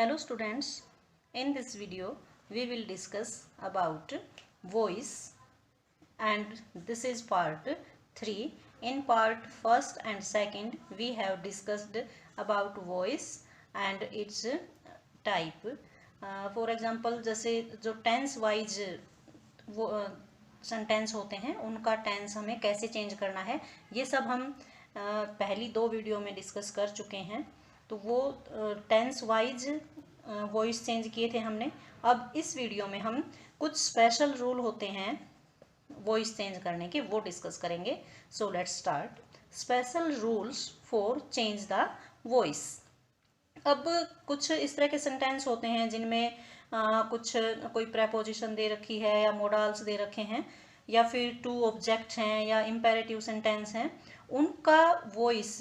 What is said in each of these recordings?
Hello students, in this video we will discuss about voice and this is part 3. In part first and second we have discussed about voice and its type. For example जैसे जो tense wise वो sentence होते हैं उनका tense हमें कैसे change करना है ये सब हम पहली 2 वीडियो में डिस्कस कर चुके हैं। तो वो टेंस वाइज वॉइस चेंज किए थे हमने। अब इस वीडियो में हम कुछ स्पेशल रूल होते हैं वॉइस चेंज करने के, वो डिस्कस करेंगे। So let's start. Special rules for change the voice. अब कुछ इस तरह के सेंटेंस होते हैं जिनमें कुछ कोई प्रेपोजिशन दे रखी है या मोडाल्स दे रखे हैं या फिर टू ऑब्जेक्ट हैं या इम्पेरेटिव सेंटेंस हैं। उनका वॉइस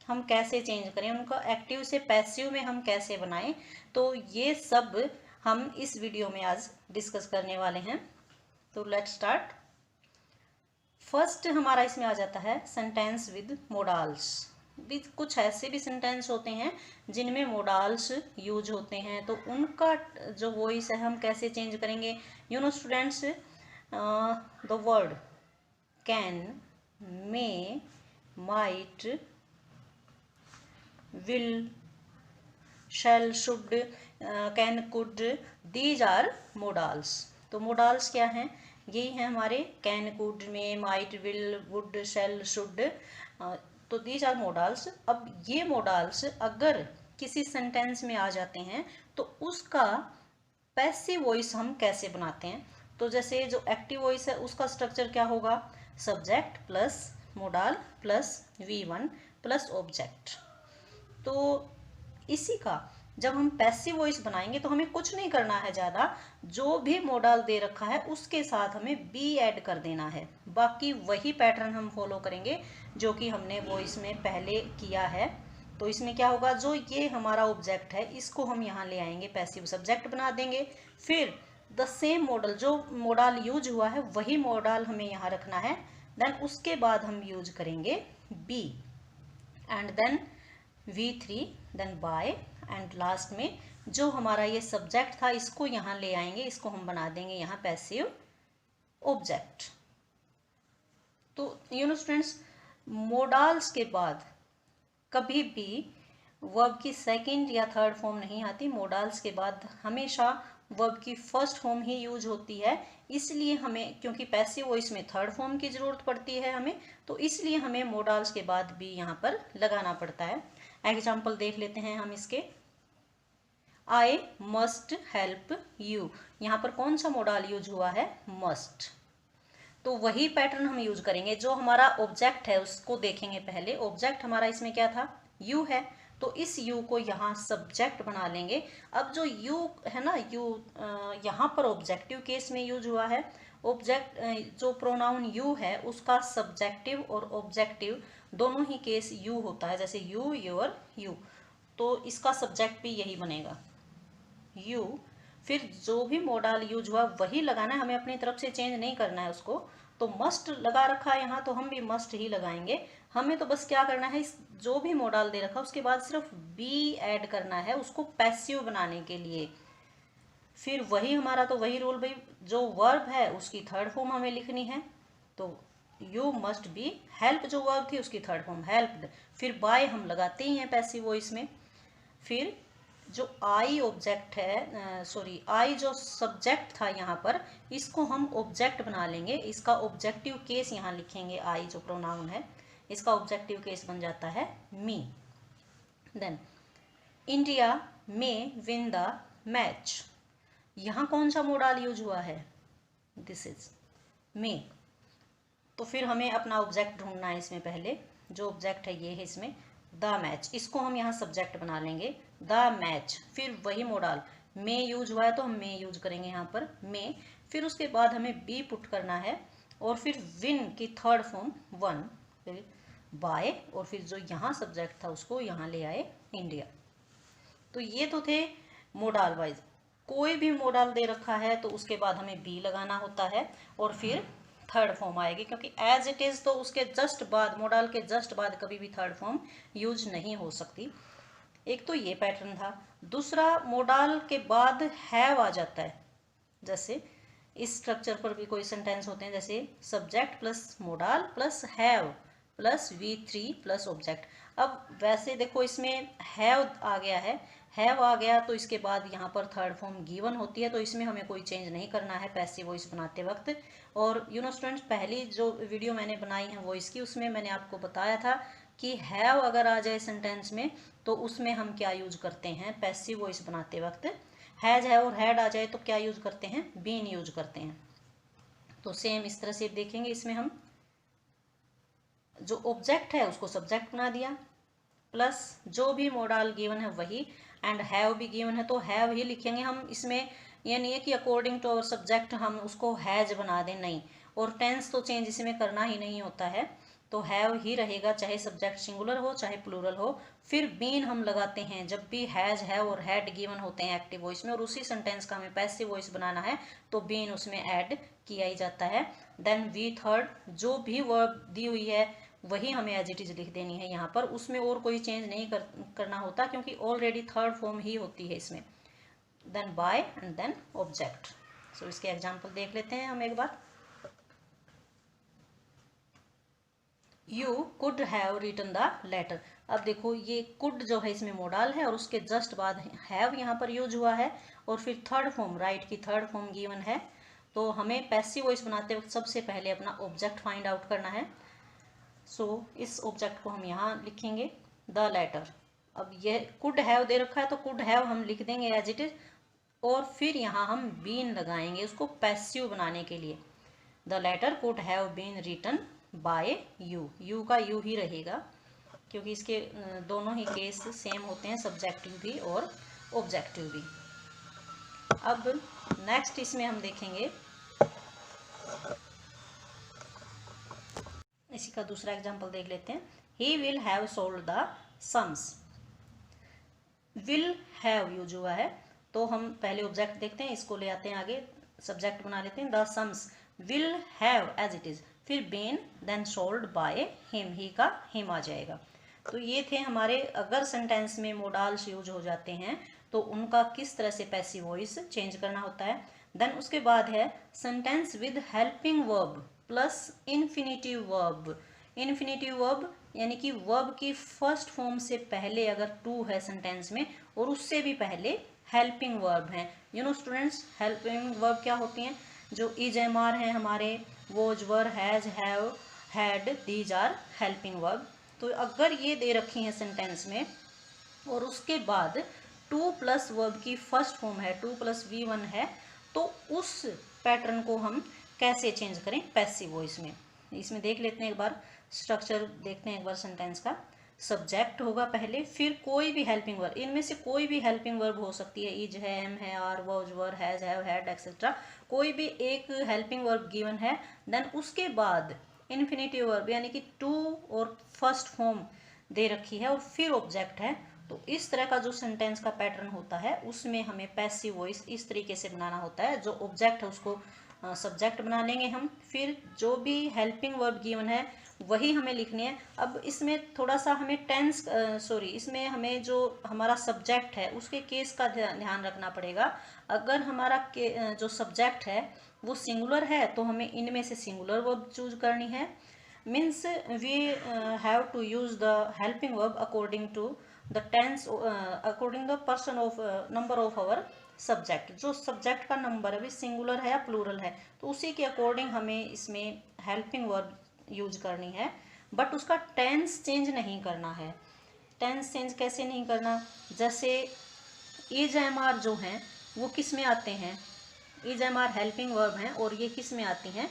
हम कैसे चेंज करें, उनका एक्टिव से पैसिव में हम कैसे बनाएं, तो ये सब हम इस वीडियो में आज डिस्कस करने वाले हैं। तो लेट्स स्टार्ट। फर्स्ट हमारा इसमें आ जाता है सेंटेंस विद मोडाल्स। भी कुछ ऐसे भी सेंटेंस होते हैं जिनमें मोडाल्स यूज होते हैं, तो उनका जो वॉइस है हम कैसे चेंज करेंगे। You know students, the word can, may, might, will, shall, should, can, could, these are modals. तो मोडाल्स क्या हैं? यही हैं हमारे can, could, may, might, will, would, shall, should. तो दीज आर मोडाल्स। अब ये मोडाल्स अगर किसी सेंटेंस में आ जाते हैं तो उसका पैसिव वॉइस हम कैसे बनाते हैं। तो जैसे जो एक्टिव वॉइस है उसका स्ट्रक्चर क्या होगा? Subject plus modal plus V1 plus object. तो इसी का जब हम पैसिव वॉइस बनाएंगे तो हमें कुछ नहीं करना है ज़्यादा, जो भी मोडाल दे रखा है उसके साथ हमें बी ऐड कर देना है। बाकी वही पैटर्न हम फॉलो करेंगे जो कि हमने वॉइस में पहले किया है। तो इसमें क्या होगा, जो ये हमारा ऑब्जेक्ट है इसको हम यहाँ ले आएंगे, पैसिव सब्जेक्ट बना देंगे। फिर द सेम मॉडल, जो मोडाल यूज हुआ है वही मोडाल हमें यहाँ रखना है। देन उसके बाद हम यूज करेंगे be and then V3, then by, and last में जो हमारा ये सब्जेक्ट था इसको यहाँ ले आएंगे, इसको हम बना देंगे यहाँ पैसिव ऑब्जेक्ट। तो यू नो स्टूडेंट्स, मोडाल्स के बाद कभी भी वर्ब की सेकंड या थर्ड फॉर्म नहीं आती। मोडाल्स के बाद हमेशा वर्ब की फर्स्ट फॉर्म ही यूज होती है। इसलिए हमें, क्योंकि पैसिव वॉइस में थर्ड फॉर्म की जरूरत पड़ती है हमें, तो इसलिए हमें मोडाल्स के बाद भी यहाँ पर लगाना पड़ता है। एग्जाम्पल देख लेते हैं हम इसके। आई मस्ट हेल्प यू, यहाँ पर कौन सा मोडाल यूज हुआ है? मस्ट। तो वही पैटर्न हम यूज करेंगे। जो हमारा ऑब्जेक्ट है उसको देखेंगे पहले। ऑब्जेक्ट हमारा इसमें क्या था? यू है, तो इस यू को यहाँ सब्जेक्ट बना लेंगे। अब जो यू है ना, यू यहाँ पर ऑब्जेक्टिव केस में यूज हुआ है। ऑब्जेक्ट जो प्रोनाउन यू है उसका सब्जेक्टिव और ऑब्जेक्टिव दोनों ही केस यू होता है। जैसे यू, योर, यू, तो इसका सब्जेक्ट भी यही बनेगा, यू। फिर जो भी मोडाल यूज हुआ वही लगाना है, हमें अपनी तरफ से चेंज नहीं करना है उसको। तो मस्ट लगा रखा है यहाँ, तो हम भी मस्ट ही लगाएंगे। हमें तो बस क्या करना है, इस जो भी मोडाल दे रखा उसके बाद सिर्फ बी ऐड करना है उसको पैसिव बनाने के लिए। फिर वही हमारा तो वही रूल भाई, जो वर्ब है उसकी थर्ड फॉर्म हमें लिखनी है। तो यू मस्ट बी हेल्प, जो वर्ब थी उसकी थर्ड फॉर्म हेल्प्ड। फिर बाय हम लगाते ही हैं पैसिव वॉइस में। फिर जो आई ऑब्जेक्ट है, सॉरी आई जो सब्जेक्ट था यहाँ पर, इसको हम ऑब्जेक्ट बना लेंगे। इसका ऑब्जेक्टिव केस यहाँ लिखेंगे। आई जो प्रोनाउन है इसका ऑब्जेक्टिव केस बन जाता है मी। देन इंडिया में विन द मैच, यहाँ कौन सा मोडाल यूज हुआ है? दिस इज मे। तो फिर हमें अपना ऑब्जेक्ट ढूंढना है इसमें। पहले जो ऑब्जेक्ट है ये है इसमें द मैच, इसको हम यहाँ सब्जेक्ट बना लेंगे, द मैच। फिर वही मोडाल मे यूज हुआ है तो हम मे यूज करेंगे यहाँ पर, मे। फिर उसके बाद हमें बी पुट करना है और फिर विन की थर्ड फॉर्म वन, फिर बाय, और फिर जो यहाँ सब्जेक्ट था उसको यहाँ ले आए इंडिया। तो ये तो थे मोडाल वाइज। कोई भी मोडाल दे रखा है तो उसके बाद हमें बी लगाना होता है और फिर थर्ड फॉर्म आएगी, क्योंकि एज इट इज तो उसके जस्ट बाद, मोडाल के जस्ट बाद कभी भी थर्ड फॉर्म यूज नहीं हो सकती। एक तो ये पैटर्न था। दूसरा, मोडाल के बाद हैव आ जाता है। जैसे इस स्ट्रक्चर पर भी कोई सेंटेंस होते हैं, जैसे subject plus modal plus have plus V3 plus object. अब वैसे देखो इसमें हैव आ गया है, हैव आ गया तो इसके बाद यहाँ पर थर्ड फॉर्म गिवन होती है, तो इसमें हमें कोई चेंज नहीं करना है पैसिव वॉइस बनाते वक्त। और स्टूडेंट्स, पहली जो वीडियो मैंने बनाई है वॉइस की, उसमें मैंने आपको बताया था कि हैव अगर आ जाए सेंटेंस में तो उसमें हम क्या यूज करते हैं पैसिव वॉइस बनाते वक्त। हैज है और हैड आ जाए तो क्या यूज करते हैं, बीन यूज करते हैं। तो सेम इस तरह से देखेंगे, इसमें हम जो ऑब्जेक्ट है उसको सब्जेक्ट बना दिया, प्लस जो भी मोडाल गिवन है वही, एंड हैव भी गिवन है तो हैव ही लिखेंगे हम। इसमें यह नहीं है कि अकॉर्डिंग टू अवर सब्जेक्ट हम उसको हैज बना दें, नहीं। और टेंस तो चेंज इसमें करना ही नहीं होता है, तो हैव ही रहेगा, चाहे सब्जेक्ट सिंगुलर हो चाहे प्लूरल हो। फिर बीन हम लगाते हैं जब भी हैज हैव और हैड गिवन होते हैं एक्टिव वॉइस में, और उसी सेंटेंस का हमें पैसिव वॉइस बनाना है तो बीन उसमें ऐड किया ही जाता है। देन V3, जो भी वर्ब दी हुई है वही हमें एज इट इज लिख देनी है यहाँ पर, उसमें और कोई चेंज नहीं करना होता, क्योंकि ऑलरेडी थर्ड फॉर्म ही होती है इसमें। Then by and then object. So इसके एग्जाम्पल देख लेते हैं हम एक बार। You could have written the letter. अब देखो ये कुड जो है इसमें मोडाल है और उसके जस्ट बाद हैव यहाँ पर यूज हुआ है, और फिर थर्ड फॉर्म राइट की थर्ड फॉर्म गिवन है। तो हमें पैसिव वॉइस बनाते वक्त सबसे पहले अपना ऑब्जेक्ट फाइंड आउट करना है। सो इस ऑब्जेक्ट को हम यहाँ लिखेंगे द लेटर। अब ये कुड हैव दे रखा है तो कुड हैव हम लिख देंगे एज इट इज, और फिर यहाँ हम बीन लगाएंगे उसको पैसिव बनाने के लिए। The letter could have been written by you. You का यू ही रहेगा क्योंकि इसके दोनों ही केस सेम होते हैं, सब्जेक्टिव भी और ऑब्जेक्टिव भी। अब नेक्स्ट इसमें हम देखेंगे, इसी का दूसरा एग्जांपल देख लेते हैं। He will have sold the sums. Will have use हुआ है तो हम पहले ऑब्जेक्ट देखते हैं, इसको ले आते हैं आगे, सब्जेक्ट बना लेते हैं the sums will have as it is, फिर been then sold by him, he का हिम आ जाएगा। तो ये थे हमारे, अगर सेंटेंस में मोडाल्स यूज हो जाते हैं तो उनका किस तरह से पैसिव वॉइस चेंज करना होता है। देन उसके बाद है sentence with helping verb plus infinitive verb. Infinitive verb यानी कि वर्ब की फर्स्ट फॉर्म से पहले अगर टू है सेंटेंस में और उससे भी पहले हेल्पिंग वर्ब है। स्टूडेंट्स, हेल्पिंग वर्ब क्या होती हैं, जो इज एम आर है हमारे, was were has have had, these are helping verb. तो अगर ये दे रखी हैं सेंटेंस में और उसके बाद टू प्लस वर्ब की फर्स्ट फॉर्म है, टू प्लस V1 है, तो उस पैटर्न को हम कैसे चेंज करें पैसिव वॉइस में। इसमें देख लेते हैं एक बार, स्ट्रक्चर देखते हैं एक बार सेंटेंस का। सब्जेक्ट होगा पहले, फिर कोई भी हेल्पिंग वर्ब, इनमें से कोई भी हेल्पिंग वर्ब हो सकती है, इज है, एम है, are, was were has have had etcetera, कोई भी एक हेल्पिंग वर्ब गिवन है। देन उसके बाद इन्फिनिटिव वर्ब यानी कि टू और फर्स्ट फॉर्म दे रखी है और फिर ऑब्जेक्ट है। तो इस तरह का जो सेंटेंस का पैटर्न होता है उसमें हमें पैसिव वॉइस इस तरीके से बनाना होता है। जो ऑब्जेक्ट है उसको सब्जेक्ट बना लेंगे हम, फिर जो भी हेल्पिंग वर्ब गिवन है वही हमें लिखनी है। अब इसमें थोड़ा सा हमें इसमें हमें जो हमारा सब्जेक्ट है उसके केस का ध्यान रखना पड़ेगा। अगर हमारा जो सब्जेक्ट है वो सिंगुलर है तो हमें इनमें से सिंगुलर वर्ब चूज करनी है। Means we have to use the helping verb according to the tense, according the person of number of our subject. जो सब्जेक्ट का नंबर है वो सिंगुलर है या प्लूरल है तो उसी के अकॉर्डिंग हमें इसमें हेल्पिंग वर्ब यूज करनी है, बट उसका टेंस चेंज नहीं करना है। टेंस चेंज कैसे नहीं करना, जैसे इज एम आर जो हैं वो किस में आते हैं, is am are helping verb हैं और ये किस में आती हैं,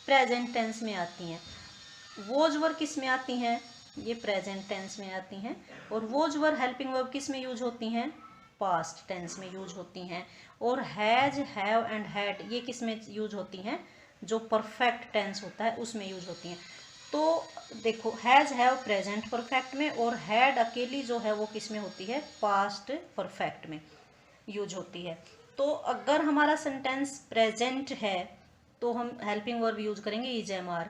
प्रेजेंट टेंस में आती हैं। वोज वर किस में आती हैं, ये प्रेजेंट टेंस में आती हैं। और वोज वर हेल्पिंग वर्ब किस में यूज होती हैं, पास्ट टेंस में यूज होती हैं। और हैज हैव एंड हैड ये किस में यूज होती हैं, जो परफेक्ट टेंस होता है उसमें यूज होती हैं। तो देखो हैज हैव प्रेजेंट परफेक्ट में और हैड अकेली जो है वो किस में होती है, पास्ट परफेक्ट में यूज होती है। तो अगर हमारा सेंटेंस प्रेजेंट है तो हम हेल्पिंग वर्ब यूज करेंगे इज एम आर।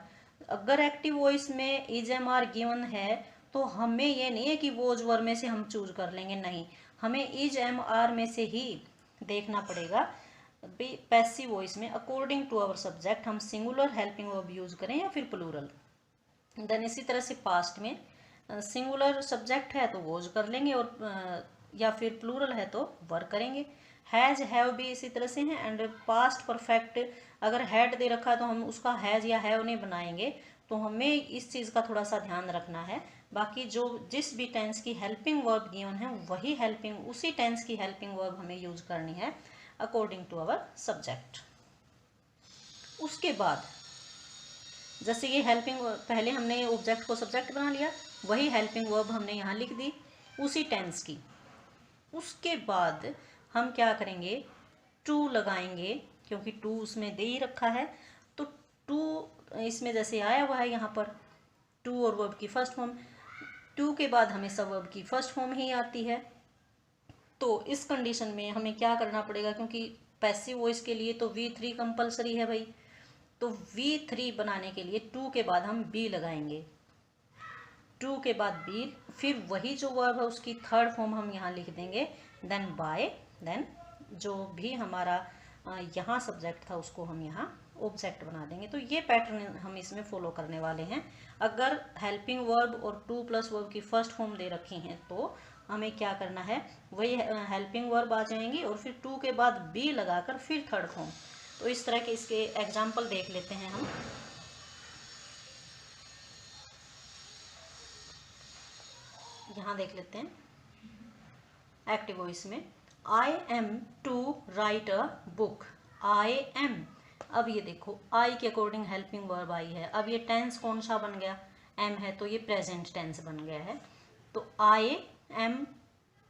अगर एक्टिव वॉइस में इज एम आर गिवन है तो हमें ये नहीं है कि वोज वर में से हम चूज कर लेंगे, नहीं, हमें इज एम आर में से ही देखना पड़ेगा। पैसिव वॉइस में अकॉर्डिंग टू आवर सब्जेक्ट हम सिंगुलर हेल्पिंग वर्ब यूज करें या फिर प्लूरल। देन इसी तरह से पास्ट में सिंगुलर सब्जेक्ट है तो वोज कर लेंगे और या फिर प्लूरल है तो वर करेंगे। हैज हैव भी इसी तरह से हैं। एंड पास्ट परफेक्ट अगर हैड दे रखा है तो हम उसका हैज या हैव नहीं बनाएंगे, तो हमें इस चीज़ का थोड़ा सा ध्यान रखना है। बाकी जो जिस भी टेंस की हेल्पिंग वर्ब गिवन है वही हेल्पिंग उसी टेंस की हेल्पिंग वर्ब हमें यूज करनी है अकॉर्डिंग टू आवर सब्जेक्ट। उसके बाद जैसे ये हेल्पिंग पहले हमने ऑब्जेक्ट को सब्जेक्ट बना लिया, वही हेल्पिंग वर्ब हमने यहाँ लिख दी उसी टेंस की। उसके बाद हम क्या करेंगे, टू लगाएंगे, क्योंकि टू उसमें दे ही रखा है। तो टू इसमें जैसे आया हुआ है यहाँ पर टू और वर्ब की फर्स्ट फॉर्म, टू के बाद हमेशा वर्ब की फर्स्ट फॉर्म ही आती है। तो इस कंडीशन में हमें क्या करना पड़ेगा, क्योंकि पैसिव वॉइस के लिए तो V3 कंपलसरी है भाई, तो V3 बनाने के लिए टू के बाद हम बी लगाएंगे, टू के बाद बी, फिर वही जो वर्ब है उसकी थर्ड फॉर्म हम यहाँ लिख देंगे, देन बाय, देन जो भी हमारा यहाँ सब्जेक्ट था उसको हम यहाँ ऑब्जेक्ट बना देंगे। तो ये पैटर्न हम इसमें फॉलो करने वाले हैं। अगर हेल्पिंग वर्ब और टू प्लस वर्ब की फर्स्ट फॉर्म दे रखी हैं तो हमें क्या करना है, वही हेल्पिंग वर्ब आ जाएंगी और फिर टू के बाद बी लगाकर फिर थर्ड फॉर्म। तो इस तरह के इसके एग्जाम्पल देख लेते हैं हम। यहाँ देख लेते हैं एक्टिव वॉइस में, I am to write a book, I am. अब ये देखो आई के अकॉर्डिंग हेल्पिंग वर्ब आई है। अब ये टेंस कौन सा बन गया, एम है तो ये प्रेजेंट टेंस बन गया है। तो आई एम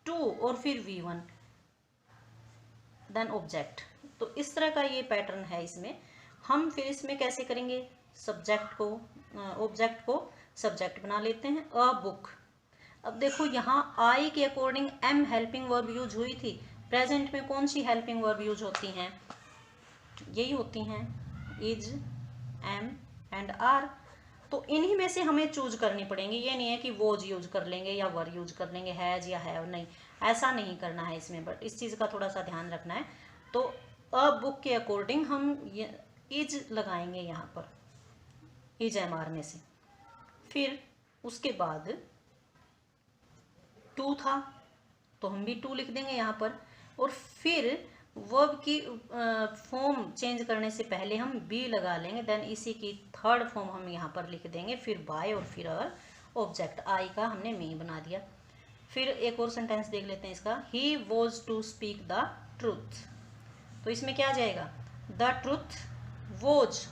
टू और फिर V1 देन ऑब्जेक्ट। तो इस तरह का ये पैटर्न है इसमें। हम फिर इसमें कैसे करेंगे, सब्जेक्ट को ऑब्जेक्ट को सब्जेक्ट बना लेते हैं, अ बुक। अब देखो यहाँ आई के according am helping verb use हुई थी, प्रेजेंट में कौन सी हेल्पिंग वर्ब यूज होती हैं, यही होती हैं, इज, एम एंड आर। तो इन्हीं में से हमें चूज करनी पड़ेंगी। ये नहीं है कि वोज यूज कर लेंगे या वर यूज कर लेंगे, हैज या हैव, नहीं, ऐसा नहीं करना है इसमें, बट इस चीज़ का थोड़ा सा ध्यान रखना है। तो अ बुक के अकॉर्डिंग हम इज लगाएंगे यहाँ पर, इज एम आर में से। फिर उसके बाद टू था तो हम भी टू लिख देंगे यहाँ पर, और फिर वर्ब की फॉर्म चेंज करने से पहले हम बी लगा लेंगे, देन इसी की थर्ड फॉर्म हम यहाँ पर लिख देंगे, फिर बाय और फिर अवर ऑब्जेक्ट, आई का हमने मी बना दिया। फिर एक और सेंटेंस देख लेते हैं इसका, he was to speak the truth. तो इसमें क्या आ जाएगा, द ट्रूथ वॉज।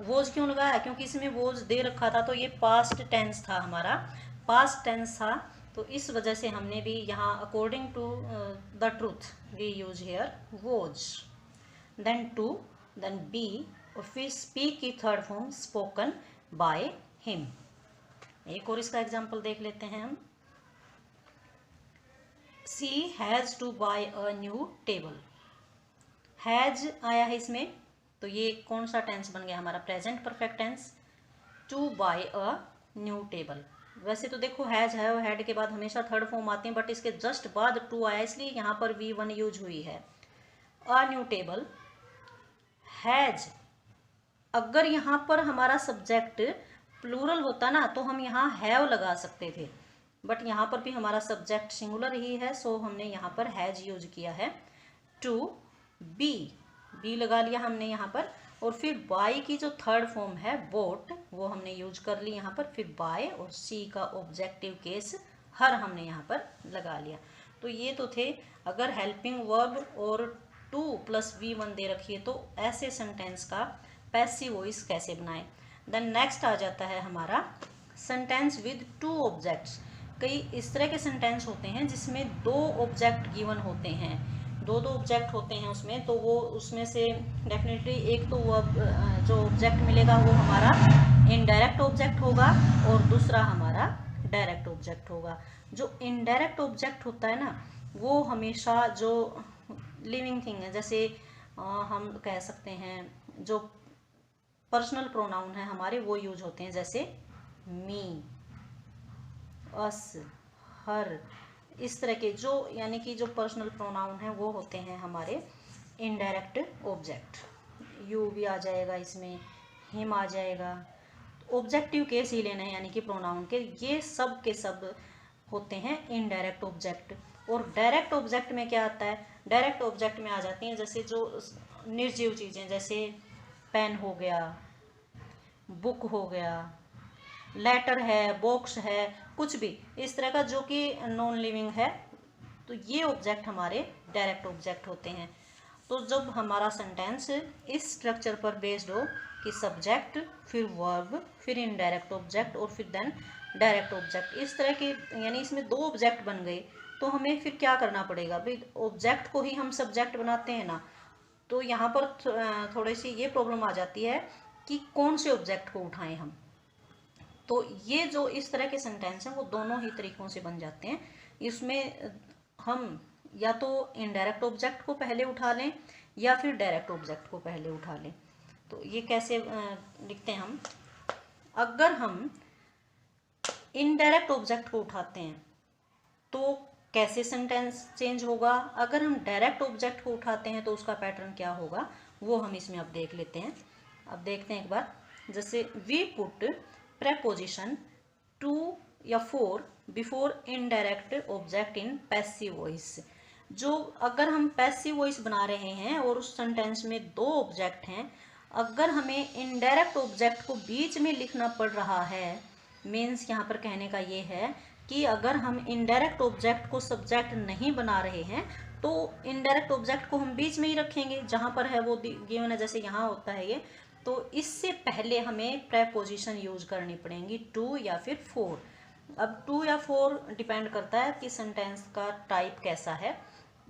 वॉज क्यों लगाया, क्योंकि इसमें वॉज दे रखा था तो ये पास्ट टेंस था, हमारा पास्ट टेंस था, तो इस वजह से हमने भी यहाँ according to the truth we use here was, then to, then be, और फिर स्पीक की third form spoken by him. एक और इसका एग्जांपल देख लेते हैं हम, she has to buy a new table. Has आया है इसमें, तो ये कौन सा टेंस बन गया हमारा, present perfect tense, to buy a new table. वैसे तो देखो हैज हैव हैड के बाद हमेशा थर्ड फॉर्म आते हैं, बट इसके जस्ट बाद टू आया इसलिए यहाँ पर V1 यूज हुई है। अ न्यू टेबल, हैज, अगर यहाँ पर हमारा सब्जेक्ट प्लूरल होता ना तो हम यहाँ हैव लगा सकते थे, बट यहाँ पर भी हमारा सब्जेक्ट सिंगुलर ही है, सो हमने यहाँ पर हैज यूज किया है। टू बी, बी लगा लिया हमने यहाँ पर, और फिर बाय की जो थर्ड फॉर्म है बोट वो हमने यूज कर ली यहाँ पर, फिर बाय और सी का ऑब्जेक्टिव केस हर हमने यहाँ पर लगा लिया। तो ये तो थे अगर हेल्पिंग वर्ब और टू प्लस V1 दे रखी है तो ऐसे सेंटेंस का पैसिव वॉइस कैसे बनाएं। देन नेक्स्ट आ जाता है हमारा सेंटेंस विद टू ऑब्जेक्ट्स। कई इस तरह के सेंटेंस होते हैं जिसमें दो ऑब्जेक्ट गिवन होते हैं, दो ऑब्जेक्ट होते हैं उसमें, तो वो उसमें से डेफिनेटली एक तो वो जो ऑब्जेक्ट मिलेगा वो हमारा इनडायरेक्ट ऑब्जेक्ट होगा और दूसरा हमारा डायरेक्ट ऑब्जेक्ट होगा। जो इनडायरेक्ट ऑब्जेक्ट होता है ना वो हमेशा जो लिविंग थिंग है, जैसे हम कह सकते हैं जो पर्सनल प्रोनाउन है हमारे वो यूज होते हैं, जैसे मी, अस, हर, इस तरह के जो यानी कि जो पर्सनल प्रोनाउन हैं वो होते हैं हमारे इनडायरेक्ट ऑब्जेक्ट। यू भी आ जाएगा इसमें, हिम आ जाएगा। ऑब्जेक्टिव केस ही लेना है यानी कि प्रोनाउन के, ये सब के सब होते हैं इनडायरेक्ट ऑब्जेक्ट। और डायरेक्ट ऑब्जेक्ट में क्या आता है, डायरेक्ट ऑब्जेक्ट में आ जाती हैं जैसे जो निर्जीव चीज़ें, जैसे पेन हो गया, बुक हो गया, लेटर है, बॉक्स है, कुछ भी इस तरह का जो कि नॉन लिविंग है, तो ये ऑब्जेक्ट हमारे डायरेक्ट ऑब्जेक्ट होते हैं। तो जब हमारा सेंटेंस इस स्ट्रक्चर पर बेस्ड हो कि सब्जेक्ट, फिर वर्ब, फिर इनडायरेक्ट ऑब्जेक्ट और फिर देन डायरेक्ट ऑब्जेक्ट, इस तरह के यानी इसमें दो ऑब्जेक्ट बन गए, तो हमें फिर क्या करना पड़ेगा भाई, ऑब्जेक्ट को ही हम सब्जेक्ट बनाते हैं ना, तो यहाँ पर थोड़ी सी ये प्रॉब्लम आ जाती है कि कौन से ऑब्जेक्ट को उठाएं हम। तो ये जो इस तरह के सेंटेंस हैं वो दोनों ही तरीकों से बन जाते हैं। इसमें हम या तो इनडायरेक्ट ऑब्जेक्ट को पहले उठा लें या फिर डायरेक्ट ऑब्जेक्ट को पहले उठा लें। तो ये कैसे लिखते हैं हम, अगर हम इनडायरेक्ट ऑब्जेक्ट को उठाते हैं तो कैसे सेंटेंस चेंज होगा, अगर हम डायरेक्ट ऑब्जेक्ट को उठाते हैं तो उसका पैटर्न क्या होगा, वो हम इसमें अब देख लेते हैं। अब देखते हैं एक बार, जैसे वी पुट preposition to या for before indirect object in passive voice। जो अगर हम पैसिव वॉइस बना रहे हैं और उस सेंटेंस में दो ऑब्जेक्ट हैं, अगर हमें इनडायरेक्ट ऑब्जेक्ट को बीच में लिखना पड़ रहा है, मीन्स यहाँ पर कहने का ये है कि अगर हम इनडायरेक्ट ऑब्जेक्ट को सब्जेक्ट नहीं बना रहे हैं तो इनडायरेक्ट ऑब्जेक्ट को हम बीच में ही रखेंगे, जहाँ पर है वो गिवन है, जैसे यहाँ होता है ये, तो इससे पहले हमें प्रेपोजिशन यूज करनी पड़ेंगी टू या फिर फोर। अब टू या फोर डिपेंड करता है कि सेंटेंस का टाइप कैसा है,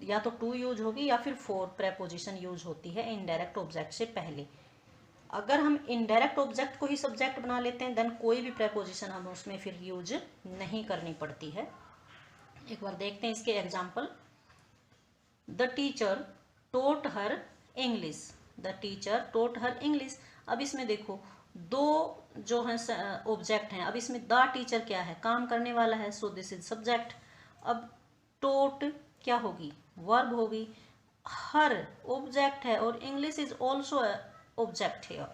या तो टू यूज होगी या फिर फोर प्रेपोजिशन यूज होती है इनडायरेक्ट ऑब्जेक्ट से पहले। अगर हम इनडायरेक्ट ऑब्जेक्ट को ही सब्जेक्ट बना लेते हैं देन कोई भी प्रेपोजिशन हम उसमें फिर यूज नहीं करनी पड़ती है। एक बार देखते हैं इसके example. The teacher taught her English, the teacher taught her English. अब इसमें देखो दो जो है ऑब्जेक्ट हैं, अब इसमें द टीचर क्या है, काम करने वाला है, सो दिस इज सब्जेक्ट। अब टोट क्या होगी, वर्ब होगी, हर ऑब्जेक्ट है और इंग्लिश इज ऑल्सो ऑब्जेक्ट है।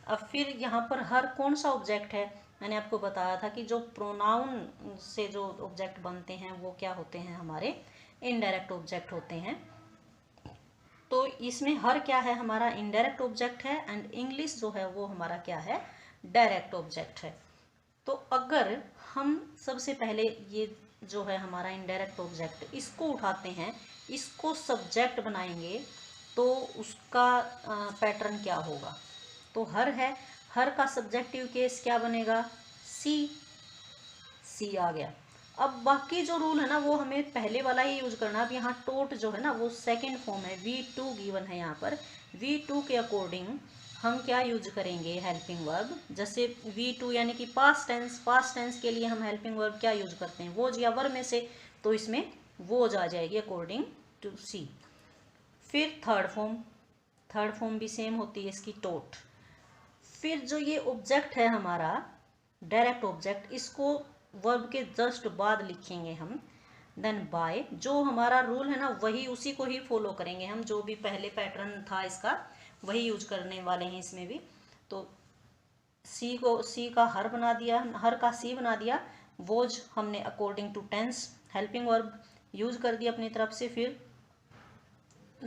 अब फिर यहाँ पर हर कौन सा ऑब्जेक्ट है, मैंने आपको बताया था कि जो प्रोनाउन से जो ऑब्जेक्ट बनते हैं वो क्या होते हैं, हमारे इनडायरेक्ट ऑब्जेक्ट होते हैं। तो इसमें हर क्या है, हमारा इनडायरेक्ट ऑब्जेक्ट है, एंड इंग्लिश जो है वो हमारा क्या है, डायरेक्ट ऑब्जेक्ट है। तो अगर हम सबसे पहले ये जो है हमारा इनडायरेक्ट ऑब्जेक्ट, इसको उठाते हैं, इसको सब्जेक्ट बनाएंगे, तो उसका पैटर्न क्या होगा। तो हर है, हर का सब्जेक्टिव केस क्या बनेगा, सी, सी आ गया। अब बाकी जो रूल है ना वो हमें पहले वाला ही यूज करना। अब यहाँ टोट जो है ना वो सेकंड फॉर्म है, V2 गिवन है यहाँ पर, V2 के अकॉर्डिंग हम क्या यूज करेंगे, हेल्पिंग वर्ब। जैसे V2 यानी कि पास्ट टेंस, पास्ट टेंस के लिए हम हेल्पिंग वर्ब क्या यूज करते हैं, वोज या वर्ब में से, तो इसमें वोज आ जाएगी अकॉर्डिंग टू सी। फिर थर्ड फॉर्म भी सेम होती है इसकी, टोट। फिर जो ये ऑब्जेक्ट है हमारा डायरेक्ट ऑब्जेक्ट, इसको वर्ब के जस्ट बाद लिखेंगे हम, देन बाय। जो हमारा रूल है ना वही, उसी को ही फॉलो करेंगे हम, जो भी पहले पैटर्न था इसका वही यूज करने वाले हैं इसमें भी। तो सी को, सी का हर बना दिया, हर का सी बना दिया, वोज हमने according to tense helping verb use कर दिया अपनी तरफ से। फिर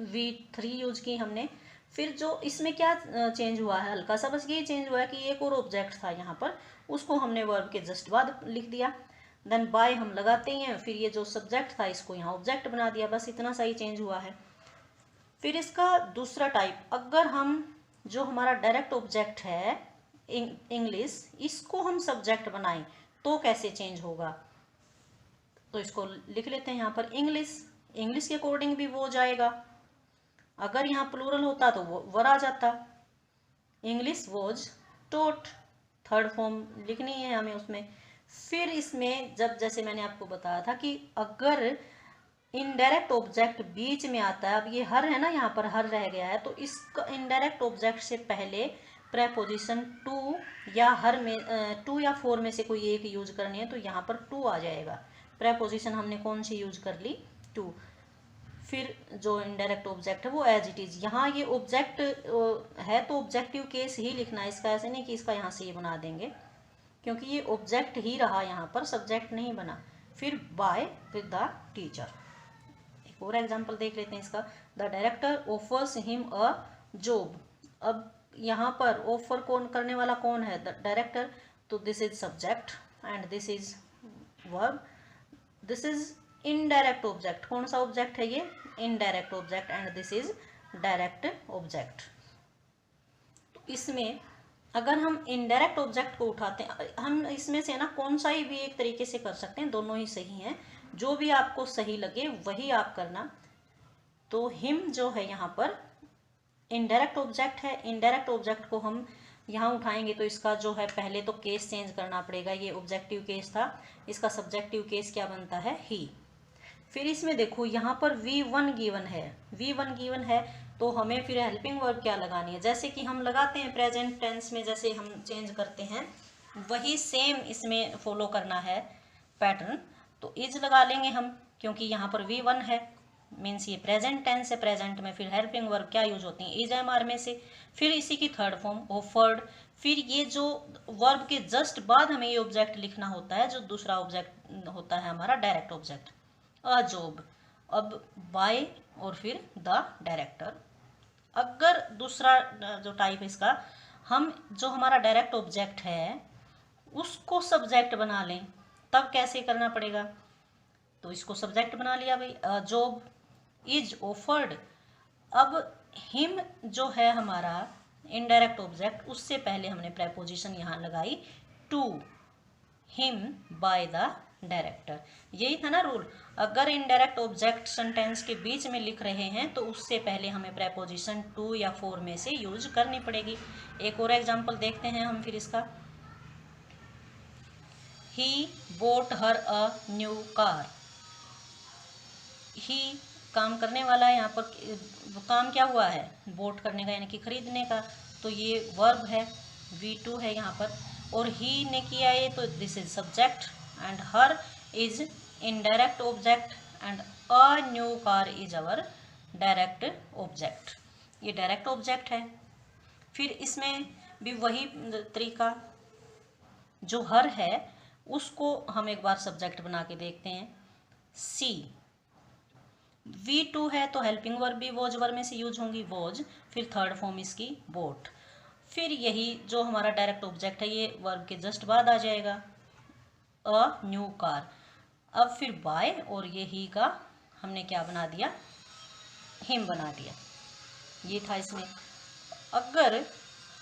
V3 यूज की हमने। फिर जो इसमें क्या चेंज हुआ है, हल्का सा बस ये चेंज हुआ है कि एक और ऑब्जेक्ट था यहाँ पर, उसको हमने वर्ब के जस्ट बाद लिख दिया। देन बाय हम लगाते ही हैं, फिर ये जो सब्जेक्ट था इसको यहाँ ऑब्जेक्ट बना दिया, बस इतना सा ही चेंज हुआ है। फिर इसका दूसरा टाइप, अगर हम जो हमारा डायरेक्ट ऑब्जेक्ट है इंग्लिश, इसको हम सब्जेक्ट बनाएं तो कैसे चेंज होगा। तो इसको लिख लेते हैं यहाँ पर इंग्लिश, इंग्लिश के अकॉर्डिंग भी वो जाएगा। अगर यहाँ प्लूरल होता तो वो वर आ जाता, English was taught, third form लिखनी है हमें उसमें। फिर इसमें जब, जैसे मैंने आपको बताया था कि अगर इनडायरेक्ट ऑब्जेक्ट बीच में आता है, अब ये हर है ना, यहाँ पर हर रह गया है, तो इस इनडायरेक्ट ऑब्जेक्ट से पहले प्रेपोजिशन टू या हर में टू या फोर में से कोई एक यूज करनी है तो यहाँ पर टू आ जाएगा। प्रेपोजिशन हमने कौन सी यूज कर ली, टू। फिर जो इनडायरेक्ट ऑब्जेक्ट है वो एज इट इज, यहाँ ये ऑब्जेक्ट है तो ऑब्जेक्टिव केस ही लिखना है इसका, ऐसे नहीं कि इसका यहाँ से ये बना देंगे, क्योंकि ये ऑब्जेक्ट ही रहा, यहाँ पर सब्जेक्ट नहीं बना। फिर बाय विद द टीचर। एक और एग्जांपल देख लेते हैं इसका। The director offers him a job. अब यहाँ पर ऑफर कौन करने वाला कौन है, द डायरेक्टर, तो this is subject and this is verb. This is indirect object, कौन सा ऑब्जेक्ट है ये, indirect object, and this is direct object. तो इसमें अगर हम इनडायरेक्ट ऑब्जेक्ट को उठाते हैं, हम इसमें से ना कौन सा ही भी एक तरीके से कर सकते हैं, दोनों ही सही हैं, जो भी आपको सही लगे वही आप करना। तो हिम जो है यहाँ पर इनडायरेक्ट ऑब्जेक्ट है, इनडायरेक्ट ऑब्जेक्ट को हम यहाँ उठाएंगे तो इसका जो है पहले तो केस चेंज करना पड़ेगा, ये ऑब्जेक्टिव केस था, इसका सब्जेक्टिव केस क्या बनता है, ही। फिर इसमें देखो यहाँ पर V1 गिवन है, V1 गिवन है तो हमें फिर हेल्पिंग वर्ब क्या लगानी है, जैसे कि हम लगाते हैं प्रेजेंट टेंस में, जैसे हम चेंज करते हैं वही सेम इसमें फॉलो करना है पैटर्न। तो इज लगा लेंगे हम, क्योंकि यहाँ पर V1 है, मीन्स ये प्रेजेंट टेंस है, प्रेजेंट में फिर हेल्पिंग वर्ब क्या यूज होती है, इज एम आर में से। फिर इसी की थर्ड फॉर्म ऑफर्ड। फिर ये जो वर्ब के जस्ट बाद हमें ये ऑब्जेक्ट लिखना होता है, जो दूसरा ऑब्जेक्ट होता है हमारा डायरेक्ट ऑब्जेक्ट, अ जॉब। अब बाय और फिर द डायरेक्टर। अगर दूसरा जो टाइप है इसका, हम जो हमारा डायरेक्ट ऑब्जेक्ट है उसको सब्जेक्ट बना लें, तब कैसे करना पड़ेगा, तो इसको सब्जेक्ट बना लिया भाई, अ जॉब इज ऑफर्ड। अब हिम जो है हमारा इनडायरेक्ट ऑब्जेक्ट, उससे पहले हमने प्रेपोजिशन यहाँ लगाई to, him by the director. यही था ना रूल, अगर इनडायरेक्ट ऑब्जेक्ट सेंटेंस के बीच में लिख रहे हैं तो उससे पहले हमें प्रेपोजिशन टू या फोर में से यूज करनी पड़ेगी। एक और एग्जांपल देखते हैं हम फिर इसका। He bought her a new car. He काम करने वाला है, यहाँ पर काम क्या हुआ है, बोट करने का यानी कि खरीदने का, तो ये वर्ब है, V2 है यहाँ पर। और ही ने किया ये, तो this is subject and her is indirect object and a new car is our direct object. ये डायरेक्ट ऑब्जेक्ट है। फिर इसमें भी वही तरीका, जो हर है उसको हम एक बार सब्जेक्ट बना के देखते हैं, सी। V2 है तो हेल्पिंग वर्ब भी वॉज वर्ब में से यूज होंगी, वॉज। फिर थर्ड फॉर्म इसकी बोट। फिर यही जो हमारा डायरेक्ट ऑब्जेक्ट है ये वर्ब के जस्ट बाद आ जाएगा, अ न्यू कार। अब फिर बाय और ये ही का हमने क्या बना दिया, हिम बना दिया। ये था इसमें। अगर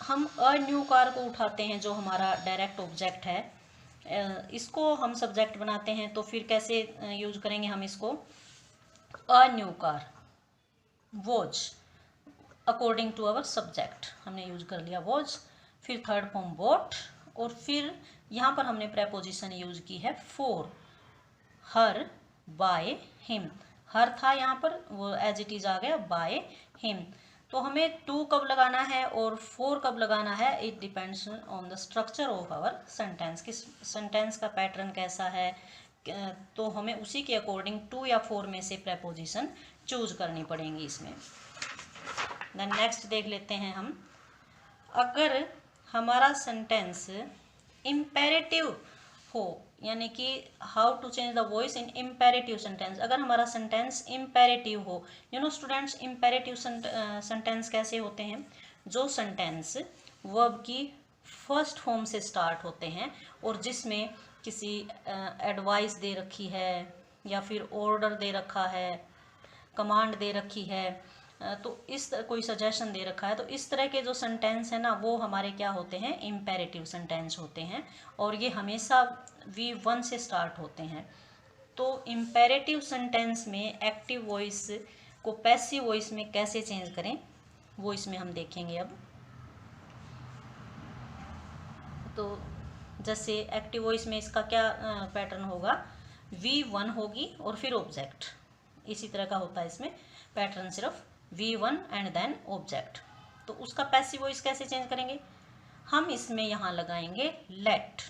हम अ न्यू कार को उठाते हैं जो हमारा डायरेक्ट ऑब्जेक्ट है, इसको हम सब्जेक्ट बनाते हैं, तो फिर कैसे यूज करेंगे हम इसको, a new car was, according to our subject हमने यूज कर लिया वॉज। फिर थर्ड फॉर्म बोट, और फिर यहाँ पर हमने प्रेपोजिशन यूज की है फोर, हर बाय हिम। हर था यहाँ पर, वो एज इट इज आ गया बाय हिम। तो हमें टू कब लगाना है और फोर कब लगाना है, it depends on the structure of our sentence, कि सेंटेंस का पैटर्न कैसा है, तो हमें उसी के अकॉर्डिंग टू या फोर में से प्रेपोजिशन चूज करनी पड़ेंगी इसमें। देन नेक्स्ट देख लेते हैं हम। अगर हमारा सेंटेंस इम्पेरेटिव हो, यानी कि how to change the voice in imperative sentence. अगर हमारा सेंटेंस इम्पेरेटिव हो, you know students, imperative sentence कैसे होते हैं, जो सेंटेंस वर्ब की फर्स्ट फॉर्म से स्टार्ट होते हैं और जिसमें किसी एडवाइस दे रखी है या फिर ऑर्डर दे रखा है, कमांड दे रखी है, तो इस कोई सजेशन दे रखा है, तो इस तरह के जो सेंटेंस है ना वो हमारे क्या होते हैं, इम्पेरेटिव सेंटेंस होते हैं, और ये हमेशा V1 से स्टार्ट होते हैं। तो इम्पेरेटिव सेंटेंस में एक्टिव वॉइस को पैसिव वॉइस में कैसे चेंज करें वो इसमें हम देखेंगे अब। तो जैसे एक्टिव वॉइस में इसका क्या पैटर्न होगा, V1 होगी और फिर ऑब्जेक्ट, इसी तरह का होता है इसमें पैटर्न, सिर्फ V1 एंड देन ऑब्जेक्ट। तो उसका पैसिव वॉइस कैसे चेंज करेंगे, हम इसमें यहाँ लगाएंगे लेट,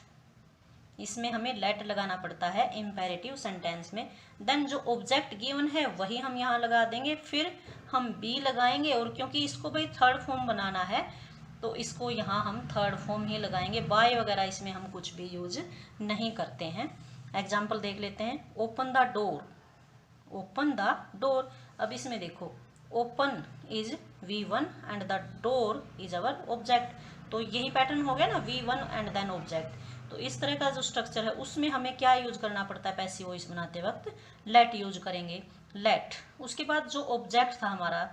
इसमें हमें लेट लगाना पड़ता है इम्पेरेटिव सेंटेंस में। देन जो ऑब्जेक्ट गिवन है वही हम यहाँ लगा देंगे, फिर हम बी लगाएंगे, और क्योंकि इसको भाई थर्ड फॉर्म बनाना है तो इसको यहाँ हम थर्ड फॉर्म ही लगाएंगे, बाय वगैरह इसमें हम कुछ भी यूज नहीं करते हैं। एग्जाम्पल देख लेते हैं, open the door, open the door. अब इसमें देखो open is V1 and the door is our object, तो यही पैटर्न हो गया ना, V1 एंड देन ऑब्जेक्ट। तो इस तरह का जो स्ट्रक्चर है उसमें हमें क्या यूज करना पड़ता है पैसिव वॉइस बनाते वक्त, लेट यूज करेंगे, लेट। उसके बाद जो ऑब्जेक्ट था हमारा,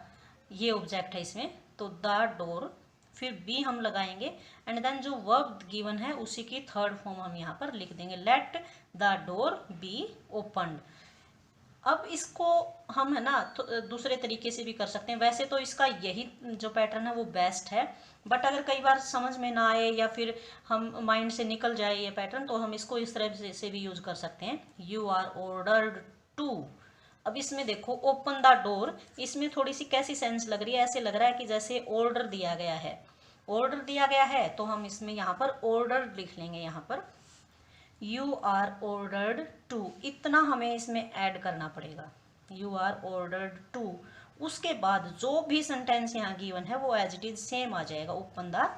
ये ऑब्जेक्ट है इसमें, तो द डोर, फिर बी हम लगाएंगे, एंड देन जो वर्ब गिवन है उसी की थर्ड फॉर्म हम यहाँ पर लिख देंगे, let the door be opened. अब इसको हम है ना तो दूसरे तरीके से भी कर सकते हैं, वैसे तो इसका यही जो पैटर्न है वो बेस्ट है, बट अगर कई बार समझ में ना आए या फिर हम माइंड से निकल जाए ये पैटर्न, तो हम इसको इस तरह से भी यूज कर सकते हैं, यू आर ऑर्डर्ड टू। अब इसमें देखो ओपन द डोर, इसमें थोड़ी सी कैसी सेंस लग रही है, ऐसे लग रहा है कि जैसे ऑर्डर दिया गया है, ऑर्डर दिया गया है, तो हम इसमें यहाँ पर ऑर्डर लिख लेंगे, यहाँ पर यू आर ऑर्डर्ड टू, इतना हमें इसमें ऐड करना पड़ेगा, यू आर ऑर्डर्ड टू। उसके बाद जो भी सेंटेंस यहाँ गिवन है वो एज इट इज सेम आ जाएगा, open the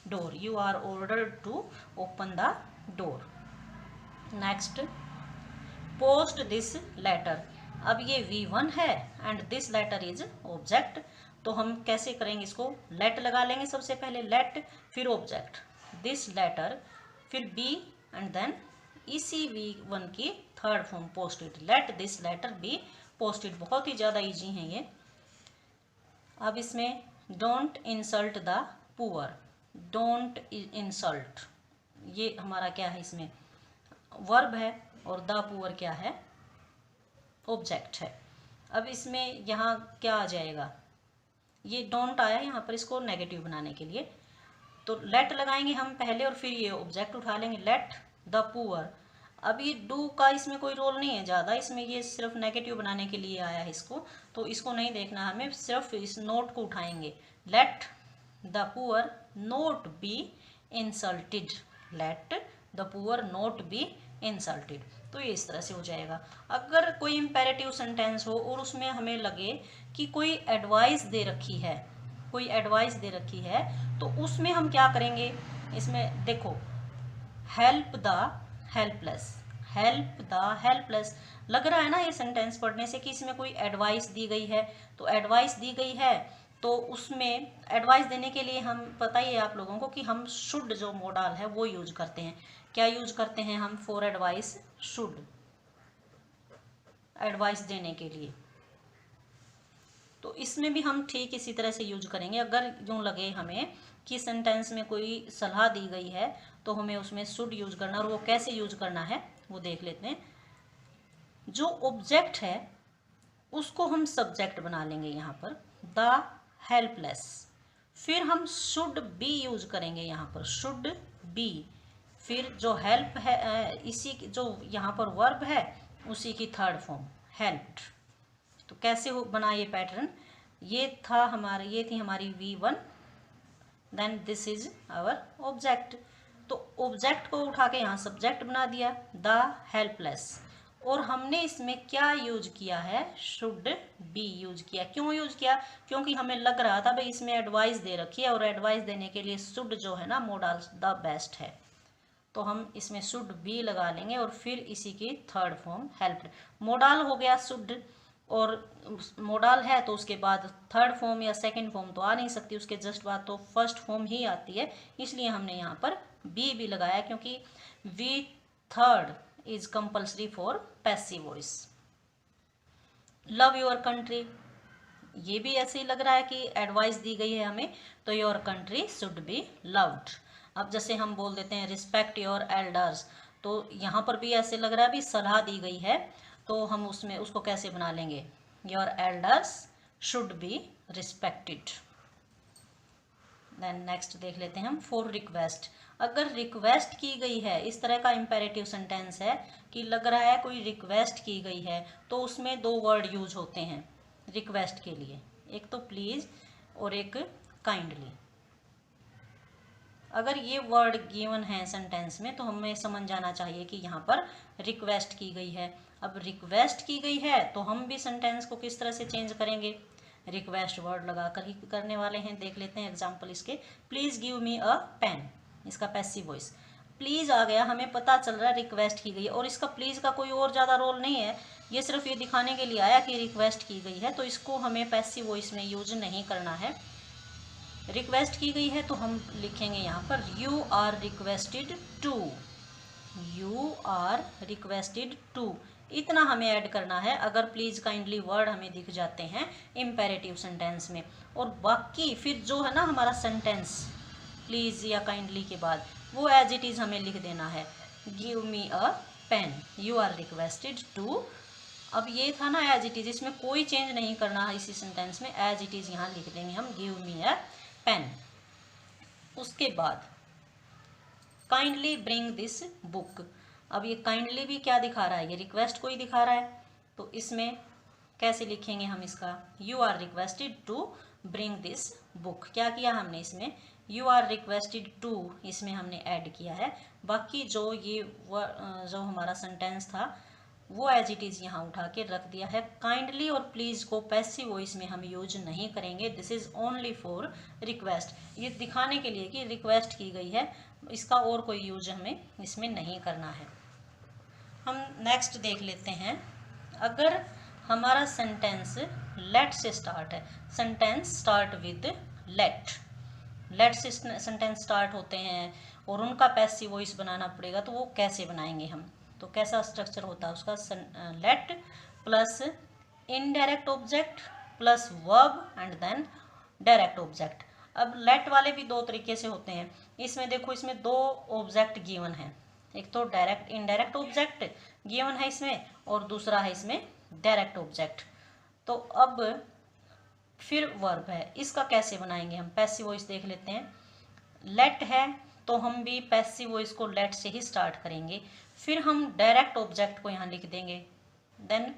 door, you are ordered to open the door. Next, post this letter. अब ये V1 है and this letter is object, तो हम कैसे करेंगे इसको, लेट लगा लेंगे सबसे पहले, लेट फिर ऑब्जेक्ट, दिस लेटर, फिर बी, एंड देन इसी V1 की third form posted, let this letter be posted. बहुत ही ज़्यादा इजी है ये। अब इसमें don't insult the poor, don't insult, ये हमारा क्या है, इसमें वर्ब है, और द पुअर क्या है, ऑब्जेक्ट है। अब इसमें यहाँ क्या आ जाएगा, ये डोंट आया यहाँ पर इसको नेगेटिव बनाने के लिए, तो लेट लगाएंगे हम पहले और फिर ये ऑब्जेक्ट उठा लेंगे, लेट द पुअर। अब ये डू का इसमें कोई रोल नहीं है ज़्यादा, इसमें ये सिर्फ नेगेटिव बनाने के लिए आया है इसको, तो इसको नहीं देखना हमें, सिर्फ इस नोट को उठाएंगे, let the poor not be insulted, let the poor not be insulted. तो ये इस तरह से हो जाएगा। अगर कोई इम्पेरेटिव सेंटेंस हो और उसमें हमें लगे कि कोई एडवाइस दे रखी है, कोई एडवाइस दे रखी है, तो उसमें हम क्या करेंगे, इसमें देखो help the helpless, help the helpless, लग रहा है ना ये सेंटेंस पढ़ने से कि इसमें कोई एडवाइस दी गई है, तो एडवाइस दी गई है तो उसमें एडवाइस देने के लिए हम, पता ही है आप लोगों को कि हम शुड जो मोडाल है वो यूज करते हैं। क्या यूज करते हैं हम फॉर एडवाइस, शुड, एडवाइस देने के लिए। तो इसमें भी हम ठीक इसी तरह से यूज करेंगे। अगर यूँ लगे हमें कि सेंटेंस में कोई सलाह दी गई है तो हमें उसमें शुड यूज करना, और वो कैसे यूज करना है वो देख लेते हैं। जो ऑब्जेक्ट है उसको हम सब्जेक्ट बना लेंगे यहाँ पर, द हेल्पलेस, फिर हम शुड बी यूज करेंगे यहाँ पर, शुड बी, फिर जो हेल्प है इसी जो यहाँ पर वर्ब है उसी की थर्ड फॉर्म हेल्प्ड। तो कैसे हो बना ये पैटर्न, ये था हमारा, ये थी हमारी V1, then this is our object, तो ऑब्जेक्ट को उठा के यहाँ सब्जेक्ट बना दिया, द हेल्पलेस, और हमने इसमें क्या यूज किया है, शुड बी यूज किया। क्यों यूज किया, क्योंकि हमें लग रहा था भाई इसमें एडवाइस दे रखी है और एडवाइस देने के लिए शुड जो है ना मोडाल द बेस्ट है, तो हम इसमें शुड बी लगा लेंगे और फिर इसी की थर्ड फॉर्म हेल्प। मोडाल हो गया शुड, और मोडाल है तो उसके बाद थर्ड फॉर्म या सेकंड फॉर्म तो आ नहीं सकती, उसके जस्ट बाद तो फर्स्ट फॉर्म ही आती है, इसलिए हमने यहाँ पर बी भी लगाया, क्योंकि V third is compulsory for passive voice. Love your country, ये भी ऐसे ही लग रहा है कि एडवाइस दी गई है हमें, तो your country should be loved. अब जैसे हम बोल देते हैं रिस्पेक्ट योर एल्डर्स, तो यहाँ पर भी ऐसे लग रहा है भी सलाह दी गई है, तो हम उसमें उसको कैसे बना लेंगे, your elders should be respected. Then next देख लेते हैं हम फॉर रिक्वेस्ट। अगर रिक्वेस्ट की गई है, इस तरह का इम्पेरेटिव सेंटेंस है कि लग रहा है कोई रिक्वेस्ट की गई है, तो उसमें दो वर्ड यूज होते हैं रिक्वेस्ट के लिए, एक तो प्लीज़ और एक काइंडली। अगर ये वर्ड गिवन है सेंटेंस में तो हमें समझ जाना चाहिए कि यहाँ पर रिक्वेस्ट की गई है। अब रिक्वेस्ट की गई है तो हम भी सेंटेंस को किस तरह से चेंज करेंगे, रिक्वेस्ट वर्ड लगाकर ही करने वाले हैं। देख लेते हैं एग्जाम्पल इसके। Please give me a pen, इसका पैसिव वॉइस। प्लीज आ गया, हमें पता चल रहा है रिक्वेस्ट की गई है, और इसका प्लीज का कोई और ज़्यादा रोल नहीं है, ये सिर्फ ये दिखाने के लिए आया कि रिक्वेस्ट की गई है, तो इसको हमें पैसिव वॉइस में यूज नहीं करना है। रिक्वेस्ट की गई है तो हम लिखेंगे यहाँ पर you are requested to, you are requested to, इतना हमें ऐड करना है। अगर प्लीज काइंडली वर्ड हमें दिख जाते हैं इम्पेरेटिव सेंटेंस में, और बाकी फिर जो है ना हमारा सेंटेंस प्लीज या काइंडली के बाद वो एज इट इज हमें लिख देना है, give me a pen, you are requested to. अब ये था ना एज इट इज, इसमें कोई चेंज नहीं करना है इसी सेंटेंस में, एज इट इज यहाँ लिख देंगे हम, गिव मी अ पेन। उसके बाद काइंडली ब्रिंग दिस बुक। अब ये काइंडली भी क्या दिखा रहा है, ये रिक्वेस्ट को ही दिखा रहा है, तो इसमें कैसे लिखेंगे हम इसका, you are requested to bring this book. क्या किया हमने इसमें, यू आर रिक्वेस्टेड टू इसमें हमने ऐड किया है, बाकी जो ये जो हमारा सेंटेंस था वो एज इट इज़ यहाँ उठा के रख दिया है। काइंडली और प्लीज़ को पैसिव वॉइस में हम यूज नहीं करेंगे, this is only for request, ये दिखाने के लिए कि रिक्वेस्ट की गई है, इसका और कोई यूज हमें इसमें नहीं करना है। हम नेक्स्ट देख लेते हैं, अगर हमारा सेंटेंस लेट से स्टार्ट है, सेंटेंस स्टार्ट विद लेट से सेंटेंस स्टार्ट होते हैं और उनका पैसिव वॉइस बनाना पड़ेगा, तो वो कैसे बनाएंगे हम, तो कैसा स्ट्रक्चर होता है उसका, let plus indirect object plus verb and then direct object. अब लेट वाले भी दो तरीके से होते हैं, इसमें देखो इसमें दो ऑब्जेक्ट गिवन है, एक तो डायरेक्ट इनडायरेक्ट ऑब्जेक्ट गिवन है इसमें, और दूसरा है इसमें डायरेक्ट ऑब्जेक्ट। तो अब फिर वर्ब है, इसका कैसे बनाएंगे हम, पैसिव वॉइस देख लेते हैं। लेट है तो हम भी पैसिव वॉइस को लेट से ही स्टार्ट करेंगे, फिर हम डायरेक्ट ऑब्जेक्ट को यहाँ लिख देंगे, देन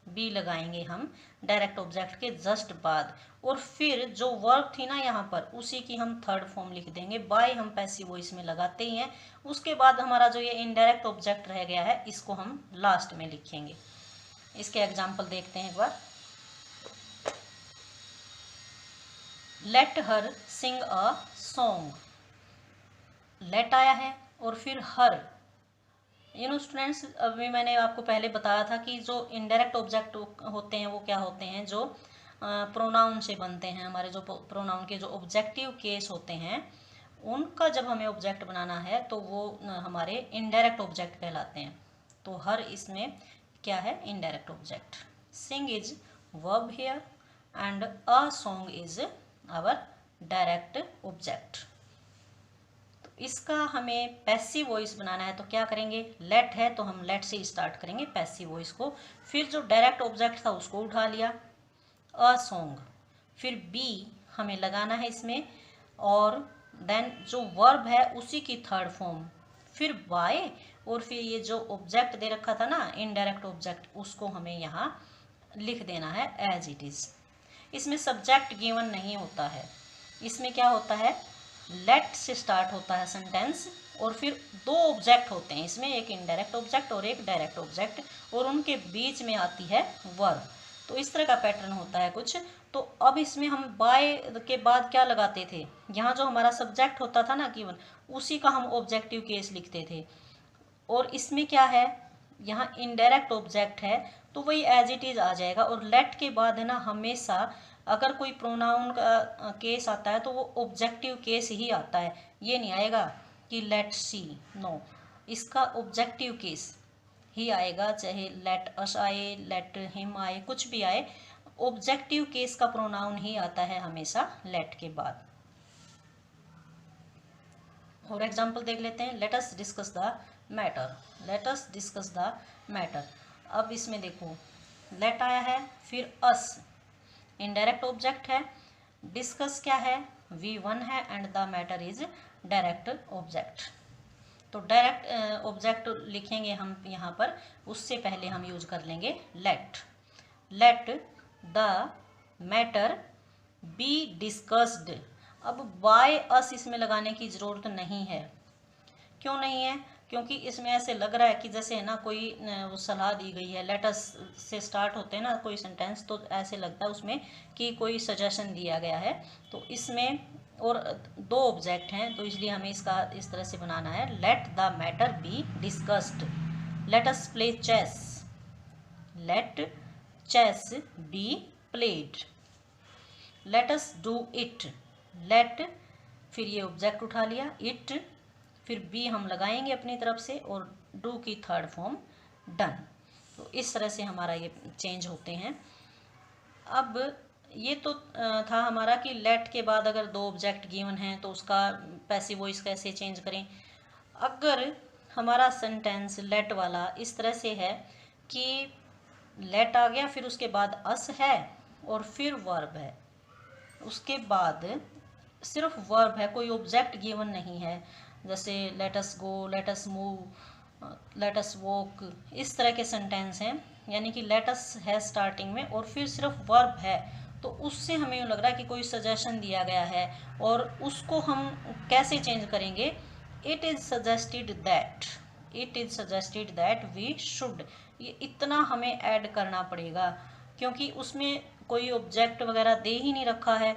बी लगाएंगे हम डायरेक्ट ऑब्जेक्ट के जस्ट बाद, और फिर जो वर्ब थी ना यहाँ पर उसी की हम थर्ड फॉर्म लिख देंगे, बाय हम पैसिव वॉइस में लगाते ही हैं। उसके बाद हमारा जो ये इनडायरेक्ट ऑब्जेक्ट रह गया है इसको हम लास्ट में लिखेंगे। इसके एग्जाम्पल देखते हैं एक बार। Let her sing a song, let आया है और फिर हर। स्टूडेंट्स अभी मैंने आपको पहले बताया था कि जो इनडायरेक्ट ऑब्जेक्ट होते हैं वो क्या होते हैं, जो प्रोनाउन से बनते हैं, हमारे जो प्रोनाउन के जो ऑब्जेक्टिव केस होते हैं उनका जब हमें ऑब्जेक्ट बनाना है तो वो हमारे इनडायरेक्ट ऑब्जेक्ट कहलाते हैं। तो हर इसमें क्या है, indirect object. Sing is verb here and a song is our direct object. इसका हमें पैसिव वॉइस बनाना है तो क्या करेंगे, लेट है तो हम लेट से ही स्टार्ट करेंगे पैसिव वॉइस को, फिर जो डायरेक्ट ऑब्जेक्ट था उसको उठा लिया, अ सॉन्ग, फिर बी हमें लगाना है इसमें, और देन जो वर्ब है उसी की थर्ड फॉर्म, फिर बाय, और फिर ये जो ऑब्जेक्ट दे रखा था ना इनडायरेक्ट ऑब्जेक्ट उसको हमें यहाँ लिख देना है एज इट इज़। इसमें सब्जेक्ट गिवन नहीं होता है, इसमें क्या होता है, लेट से स्टार्ट होता है सेंटेंस और फिर दो ऑब्जेक्ट होते हैं इसमें, एक इनडायरेक्ट ऑब्जेक्ट और एक डायरेक्ट ऑब्जेक्ट, और उनके बीच में आती है वर्ब। तो इस तरह का पैटर्न होता है कुछ। तो अब इसमें हम बाय के बाद क्या लगाते थे, यहाँ जो हमारा सब्जेक्ट होता था ना गिवन उसी का हम ऑब्जेक्टिव केस लिखते थे, और इसमें क्या है, यहाँ इनडायरेक्ट ऑब्जेक्ट है तो वही एज इट इज आ जाएगा। और लेट के बाद है ना हमेशा अगर कोई प्रोनाउन का केस आता है तो वो ऑब्जेक्टिव केस ही आता है, ये नहीं आएगा कि लेट सी, नो, इसका ऑब्जेक्टिव केस ही आएगा, चाहे लेट अस आए, लेट हिम आए, कुछ भी आए, ऑब्जेक्टिव केस का प्रोनाउन ही आता है हमेशा लेट के बाद। और एग्जाम्पल देख लेते हैं, let us discuss the matter, let us discuss the matter. अब इसमें देखो लेट आया है, फिर अस इनडायरेक्ट ऑब्जेक्ट है, डिस्कस क्या है, V1 है, and the matter is direct object. तो डायरेक्ट ऑब्जेक्ट लिखेंगे हम यहाँ पर, उससे पहले हम यूज कर लेंगे let, let the matter be discussed. अब बाय अस इसमें लगाने की ज़रूरत नहीं है। क्यों नहीं है? क्योंकि इसमें ऐसे लग रहा है कि जैसे है ना कोई वो सलाह दी गई है, लेट अस से स्टार्ट होते हैं ना कोई सेंटेंस, तो ऐसे लगता है उसमें कि कोई सजेशन दिया गया है। तो इसमें और दो ऑब्जेक्ट हैं, तो इसलिए हमें इसका इस तरह से बनाना है, let the matter be discussed, let us play chess, let chess be played, let us do it, let फिर ये ऑब्जेक्ट उठा लिया, इट फिर बी हम लगाएंगे अपनी तरफ से और डू की थर्ड फॉर्म डन। तो इस तरह से हमारा ये चेंज होते हैं। अब ये तो था हमारा कि लेट के बाद अगर दो ऑब्जेक्ट गिवन हैं तो उसका पैसिव वॉइस कैसे चेंज करें। अगर हमारा सेंटेंस लेट वाला इस तरह से है कि लेट आ गया, फिर उसके बाद अस है और फिर वर्ब है, उसके बाद सिर्फ वर्ब है, कोई ऑब्जेक्ट गिवन नहीं है, जैसे let us go, let us move, let us walk, इस तरह के सेंटेंस हैं, यानी कि लेट अस है स्टार्टिंग में और फिर सिर्फ वर्ब है, तो उससे हमें यूँ लग रहा है कि कोई सजेशन दिया गया है। और उसको हम कैसे चेंज करेंगे, it is suggested that, it is suggested that we should, ये इतना हमें ऐड करना पड़ेगा क्योंकि उसमें कोई ऑब्जेक्ट वगैरह दे ही नहीं रखा है,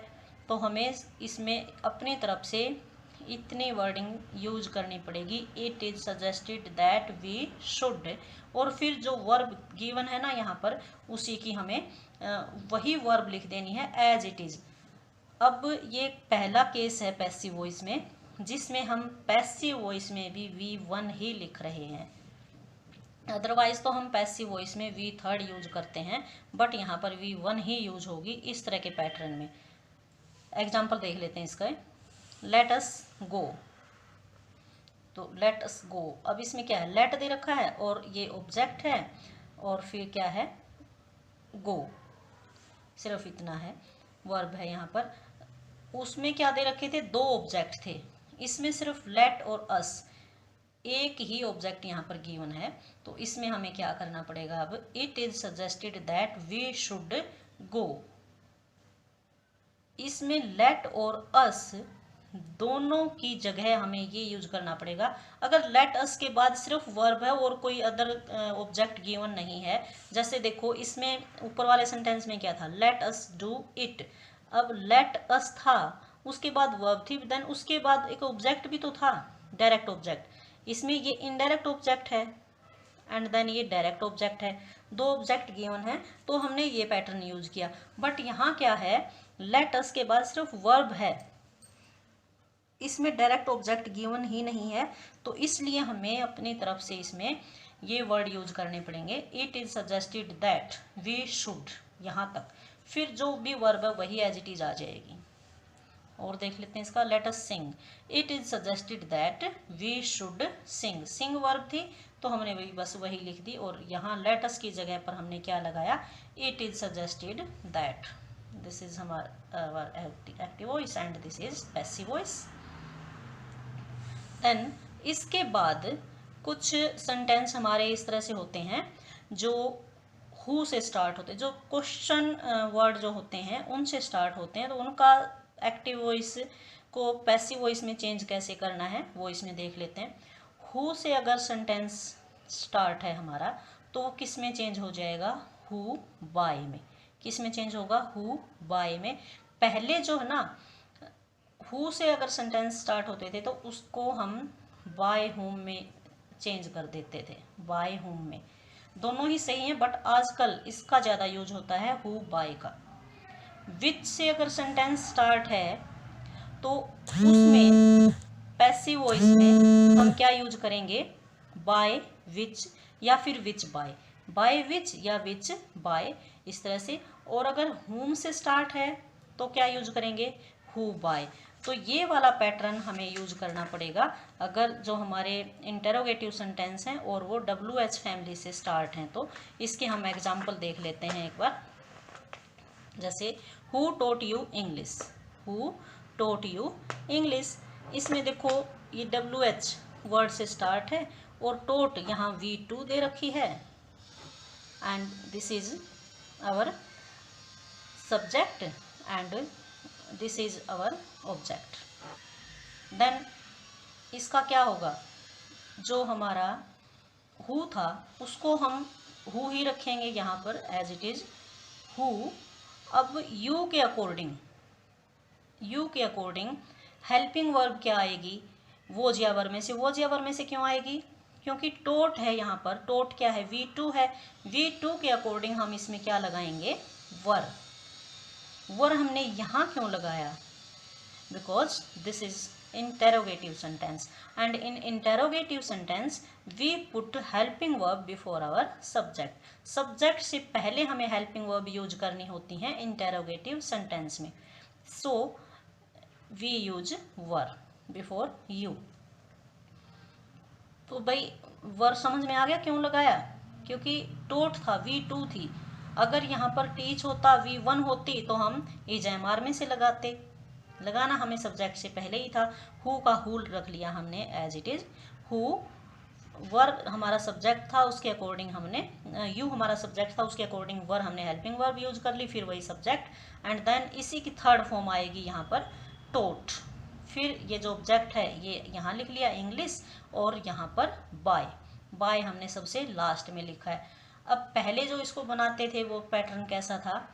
तो हमें इसमें अपनी तरफ से इतनी वर्डिंग यूज करनी पड़ेगी, it is suggested that we should, और फिर जो वर्ब गिवन है ना यहाँ पर उसी की हमें वही वर्ब लिख देनी है एज इट इज़। अब ये पहला केस है पैसिव वॉइस में, जिसमें हम पैसिव वॉइस में भी V1 ही लिख रहे हैं, अदरवाइज तो हम पैसिव वॉइस में V3 यूज करते हैं, बट यहाँ पर V1 ही यूज होगी इस तरह के पैटर्न में। एग्जाम्पल देख लेते हैं इसका, लेट अस गो, तो लेट अस गो, अब इसमें क्या है, लेट दे रखा है और ये ऑब्जेक्ट है और फिर क्या है, गो, सिर्फ इतना है, वर्ब है यहाँ पर। उसमें क्या दे रखे थे, दो ऑब्जेक्ट थे, इसमें सिर्फ लेट और अस, एक ही ऑब्जेक्ट यहाँ पर गिवन है, तो इसमें हमें क्या करना पड़ेगा, अब it is suggested that we should go, इसमें लेट और अस दोनों की जगह हमें ये यूज करना पड़ेगा। अगर लेट अस के बाद सिर्फ वर्ब है और कोई अदर ऑब्जेक्ट गिवन नहीं है, जैसे देखो इसमें ऊपर वाले सेंटेंस में क्या था, लेट अस डू इट, अब लेट अस था, उसके बाद वर्ब थी, देन उसके बाद एक ऑब्जेक्ट भी तो था, डायरेक्ट ऑब्जेक्ट, इसमें ये इनडायरेक्ट ऑब्जेक्ट है एंड देन ये डायरेक्ट ऑब्जेक्ट है, दो ऑब्जेक्ट गिवन है, तो हमने ये पैटर्न यूज किया। बट यहाँ क्या है, लेट अस के बाद सिर्फ वर्ब है, इसमें डायरेक्ट ऑब्जेक्ट गिवन ही नहीं है, तो इसलिए हमें अपनी तरफ से इसमें ये वर्ड यूज करने पड़ेंगे, it is suggested that we should, यहाँ तक, फिर जो भी वर्ब है वही एज इट इज आ जाएगी। और देख लेते हैं इसका, let us sing, it is suggested that we should sing, sing verb थी तो हमने वही बस वही लिख दी, और यहाँ लेट अस की जगह पर हमने क्या लगाया, it is suggested that, this is हमारा active voice and this is passive voice. Then इसके बाद कुछ सेंटेंस हमारे इस तरह से होते हैं जो हु से स्टार्ट होते हैं, जो क्वेश्चन वर्ड जो होते हैं उनसे स्टार्ट होते हैं, तो उनका एक्टिव वॉइस को पैसिव वॉइस में चेंज कैसे करना है वो इसमें देख लेते हैं। हु से अगर सेंटेंस स्टार्ट है हमारा तो वो किस में चेंज हो जाएगा, हु बाय में, किस में चेंज होगा, हु बाय में। पहले जो है ना हु से अगर सेंटेंस स्टार्ट होते थे तो उसको हम बाय होम में चेंज कर देते थे, बाय होम में, दोनों ही सही हैं बट आजकल इसका ज़्यादा यूज होता है हु बाय का। विच से अगर सेंटेंस स्टार्ट है तो उसमें पैसिव वॉइस में हम क्या यूज करेंगे, बाय विच या फिर विच बाय, बाय विच या विच बाय, इस तरह से। और अगर होम से स्टार्ट है तो क्या यूज करेंगे, हु बाय। तो ये वाला पैटर्न हमें यूज करना पड़ेगा अगर जो हमारे इंटेरोगेटिव सेंटेंस हैं और वो WH फैमिली से स्टार्ट हैं। तो इसके हम एग्जाम्पल देख लेते हैं एक बार, जैसे who taught you English, who taught you English, इसमें देखो ये WH वर्ड से स्टार्ट है और टोट यहाँ V2 दे रखी है and this is our subject and this is our object. Then इसका क्या होगा, जो हमारा हु था उसको हम हु ही रखेंगे यहाँ पर एज इट इज हु। अब यू के अकॉर्डिंग हेल्पिंग वर्ब क्या आएगी, वोज या वर में से। वोज या वर में से क्यों आएगी, क्योंकि टोट है यहाँ पर। टोट क्या है, V2 है। V2 के अकॉर्डिंग हम इसमें क्या लगाएंगे, वर। वर हमने यहाँ क्यों लगाया, because this is interrogative sentence, and in interrogative sentence we put helping verb before our subject। subject से पहले हमें helping verb यूज करनी होती हैं interrogative sentence में, so we use were before you। तो भाई वर समझ में आ गया क्यों लगाया, क्योंकि टोट था, V2 थी। अगर यहाँ पर टीच होता, V1 होती, तो हम इजएमआर में से लगाते। लगाना हमें सब्जेक्ट से पहले ही था। हु का हु रख लिया हमने एज इट इज हु। वर हमारा सब्जेक्ट था, उसके अकॉर्डिंग हमने यू हमारा सब्जेक्ट था, उसके अकॉर्डिंग वर हमने हेल्पिंग वर्ब यूज कर ली, फिर वही सब्जेक्ट। एंड देन इसी की थर्ड फॉर्म आएगी यहाँ पर टोट। फिर ये जो ऑब्जेक्ट है ये यहाँ लिख लिया इंग्लिश, और यहाँ पर बाय। बाय हमने सबसे लास्ट में लिखा है। अब पहले जो इसको बनाते थे वो पैटर्न कैसा था,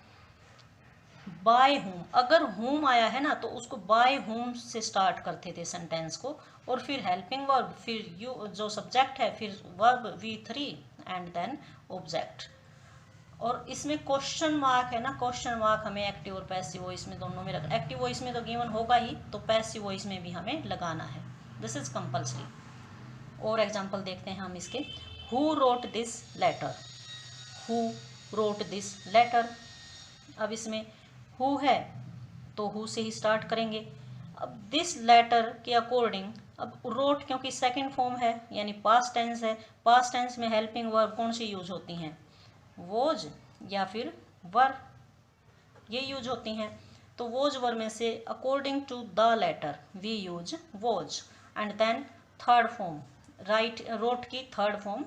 बाय होम। अगर होम आया है ना तो उसको बाय होम से स्टार्ट करते थे सेंटेंस को, और फिर हेल्पिंग वर्ब, फिर यू जो सब्जेक्ट है, फिर verb V3 and then object. और इसमें क्वेश्चन मार्क है ना, क्वेश्चन मार्क हमें एक्टिव और पैसिव वॉइस में दोनों में रखना। एक्टिव वॉइस में तो गिवन होगा ही, तो पैसिव वॉइस में भी हमें लगाना है, दिस इज कंपल्सरी। और एग्जाम्पल देखते हैं हम इसके। Who wrote this letter, who wrote this letter. अब इसमें हु है तो हु से ही स्टार्ट करेंगे। अब दिस लेटर के अकॉर्डिंग, अब रोट क्योंकि सेकंड फॉर्म है यानी पास्ट टेंस है, पास्ट टेंस में हेल्पिंग वर्ब कौन सी यूज होती हैं, वोज या फिर वर, ये यूज होती हैं। तो वोज वर में से according to the letter we use was. And then third form write, wrote की थर्ड फॉर्म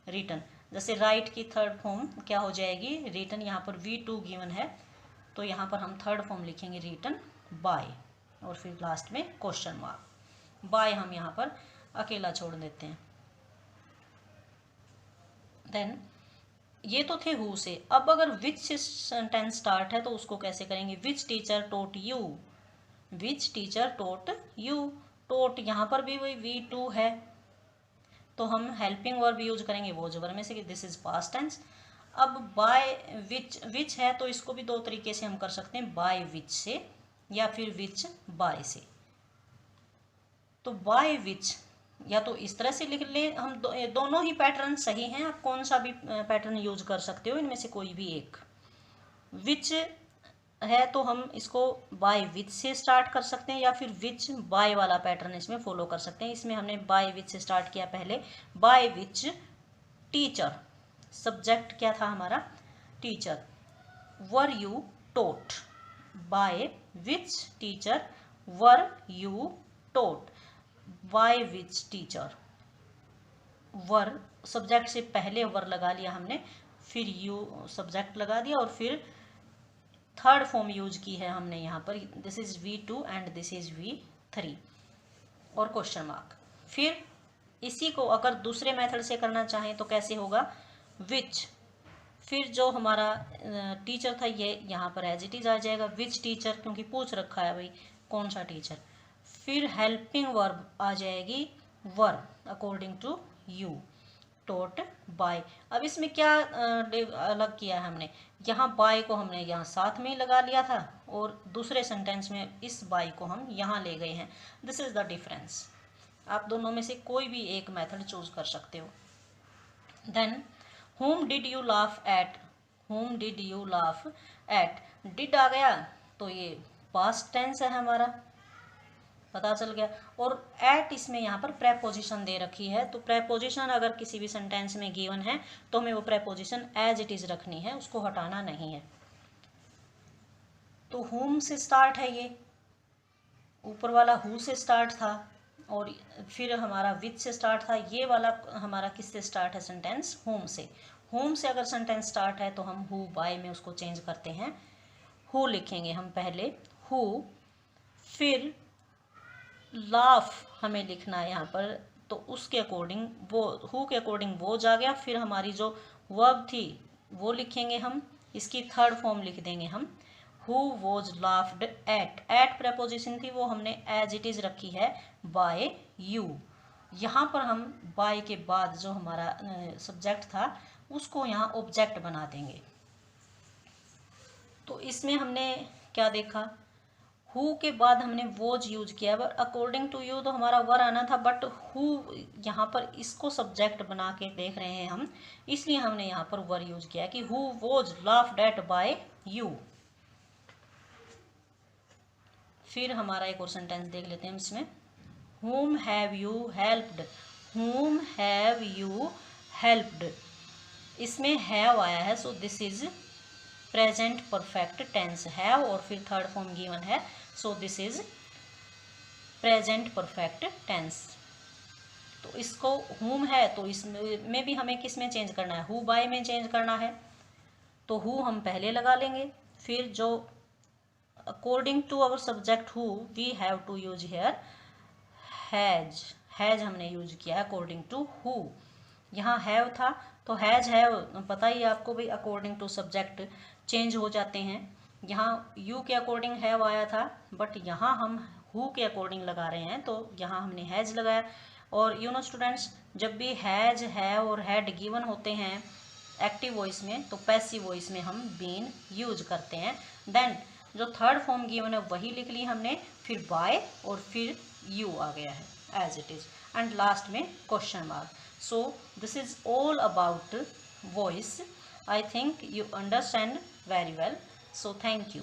रिटन। जैसे राइट की थर्ड फॉर्म क्या हो जाएगी, रिटन। यहाँ पर V2 गिवन है तो यहाँ पर हम थर्ड फॉर्म लिखेंगे रिटन बाय, और फिर लास्ट में क्वेश्चन मार्क। बाय हम यहाँ पर अकेला छोड़ देते हैं। देन ये तो थे हु से। अब अगर विच से सेंटेंस स्टार्ट है तो उसको कैसे करेंगे, which teacher taught you, which teacher taught you. Taught यहाँ पर भी वही V2 है, तो हम हेल्पिंग वर्ब यूज करेंगे वो वर में से, दिस इज पास्ट टेंस। अब बाय विच, विच है तो इसको भी दो तरीके से हम कर सकते हैं, बाय विच से या फिर विच बाय से। तो बाय विच या तो इस तरह से लिख लें हम, दोनों ही पैटर्न सही हैं, आप कौन सा भी पैटर्न यूज कर सकते हो, इनमें से कोई भी एक। विच है तो हम इसको बाय विच से स्टार्ट कर सकते हैं, या फिर विच बाय वाला पैटर्न इसमें फॉलो कर सकते हैं। इसमें हमने बाय विच से स्टार्ट किया पहले। बाय विच टीचर, सब्जेक्ट क्या था हमारा, teacher. Were you taught, by which teacher were you taught, by which teacher. Were subject से पहले वर लगा लिया हमने, फिर यू सब्जेक्ट लगा दिया, और फिर थर्ड फॉर्म यूज की है हमने यहाँ पर, this is V2 and this is V3 और क्वेश्चन मार्क। फिर इसी को अगर दूसरे मेथड से करना चाहें तो कैसे होगा, विच, फिर जो हमारा टीचर था ये यहाँ पर एज इट इज आ जाएगा, विच टीचर, क्योंकि पूछ रखा है भाई कौन सा टीचर। फिर हेल्पिंग वर्ब आ जाएगी were according to you, taught by. अब इसमें क्या अलग किया है हमने, यहाँ बाय को हमने यहाँ साथ में ही लगा लिया था, और दूसरे सेंटेंस में इस बाय को हम यहाँ ले गए हैं, दिस इज द डिफरेंस। आप दोनों में से कोई भी एक मेथड चूज कर सकते हो। Then whom did you laugh at, whom did you laugh at, did आ गया तो ये पास्ट टेंस है हमारा, पता चल गया। और एट इसमें यहाँ पर प्रेपोजिशन दे रखी है, तो प्रेपोजिशन अगर किसी भी सेंटेंस में गिवन है तो हमें वो प्रेपोजिशन एज इट इज रखनी है, उसको हटाना नहीं है। तो whom से स्टार्ट है, ये ऊपर वाला who से स्टार्ट था, और फिर हमारा विच से स्टार्ट था। ये वाला हमारा किससे स्टार्ट है सेंटेंस, होम से। होम से अगर सेंटेंस स्टार्ट है तो हम हु बाय में उसको चेंज करते हैं, हु लिखेंगे हम पहले, हु फिर लाफ हमें लिखना है यहाँ पर, तो उसके अकॉर्डिंग वो हु के अकॉर्डिंग वो जा गया। फिर हमारी जो वर्ब थी वो लिखेंगे हम, इसकी थर्ड फॉर्म लिख देंगे हम, who was laughed eight preposition थी वो हमने एज इट इज रखी है बाय यू। यहाँ पर हम बाय के बाद जो हमारा सब्जेक्ट था उसको यहाँ ऑब्जेक्ट बना देंगे। तो इसमें हमने क्या देखा, हु के बाद हमने वॉज यूज किया, बट अकॉर्डिंग टू यू तो हमारा वर आना था, बट हु यहाँ पर इसको सब्जेक्ट बना के देख रहे हैं हम, इसलिए हमने यहाँ पर वर यूज किया कि who was laughed at by you. फिर हमारा एक और सेंटेंस देख लेते हैं इसमें, whom have you helped, whom have you helped, इसमें have आया है, so this is present perfect tense, have और फिर थर्ड फॉर्म गिवन है, so this is present perfect tense. तो इसको whom है तो इसमें भी हमें किस में चेंज करना है, who by में चेंज करना है, तो who हम पहले लगा लेंगे। फिर जो according to our subject who we have to use here has हमने यूज किया है अकॉर्डिंग टू हु। यहाँ हैव था तो हैज हैव पता ही आपको भाई अकॉर्डिंग टू सब्जेक्ट चेंज हो जाते हैं। यहाँ यू के अकॉर्डिंग हैव आया था, बट यहाँ हम हु के अकॉर्डिंग लगा रहे हैं, तो यहाँ हमने हैज लगाया। और यू नो स्टूडेंट्स, जब भी हैज हैव और हैड गिवन होते हैं एक्टिव वॉइस में, तो पैसिव वॉइस में हम बीन यूज करते हैं। देन जो थर्ड फॉर्म गिवन है वही लिख ली हमने, फिर बाय और फिर यू आ गया है as it is, and last में question mark. So this is all about voice. I think you understand very well, so thank you.